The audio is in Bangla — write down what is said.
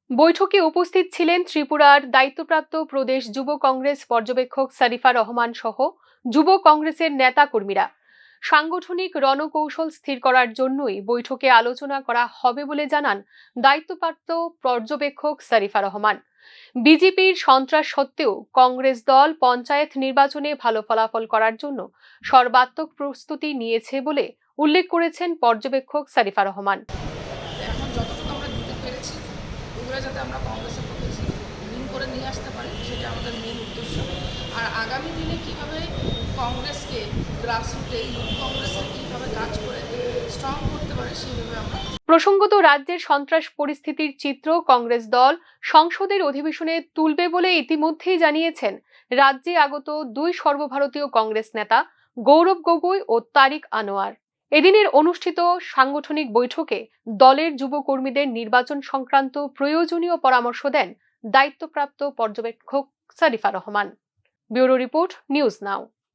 বৈঠকে উপস্থিত ছিলেন ত্রিপুরার দায়িত্বপ্রাপ্ত প্রদেশ যুব কংগ্রেস পর্যবেক্ষক শরীফা রহমান সহ যুব কংগ্রেসের নেতাকর্মীরা। সাংগঠনিক রণকৌশল স্থির করার জন্যই বৈঠকে আলোচনা করা হবে বলে জানান দায়িত্বপ্রাপ্ত পর্যবেক্ষক শরীফা রহমান। বিজেপির সন্ত্রাস সত্ত্বেও কংগ্রেস দল পঞ্চায়েত নির্বাচনে ভালো ফলাফল করার জন্য সর্বাত্মক প্রস্তুতি নিয়েছে বলে উল্লেখ করেছেন পর্যবেক্ষক শরীফা রহমান। এখন যতটুকু আমরা দিতে পেরেছি ওগুলো যাতে আমরা কংগ্রেসের পক্ষে ঋণ করে নিয়ে আসতে পারি, সেটা আমাদের মেন উদ্দেশ্য। আর আগামী দিনে কীভাবে কংগ্রেসকে গ্রাসরুটে ইউথ কংগ্রেসের কীভাবে কাজ করে স্ট্রং করতে পারে সেইভাবে আমরা। প্রসঙ্গত, রাজ্যের সন্ত্রাস পরিস্থিতির চিত্র কংগ্রেস দল সংসদের অধিবেশনে তুলবে বলে ইতিমধ্যেই জানিয়েছেন রাজ্যে আগত দুই সর্বভারতীয় কংগ্রেস নেতা গৌরব গগৈ ও তারিক আনোয়ার। এদিনের অনুষ্ঠিত সাংগঠনিক বৈঠকে দলের যুব কর্মীদের নির্বাচন সংক্রান্ত প্রয়োজনীয় পরামর্শ দেন দায়িত্বপ্রাপ্ত পর্যবেক্ষক Sharifa Rahman. Bureau report, news now.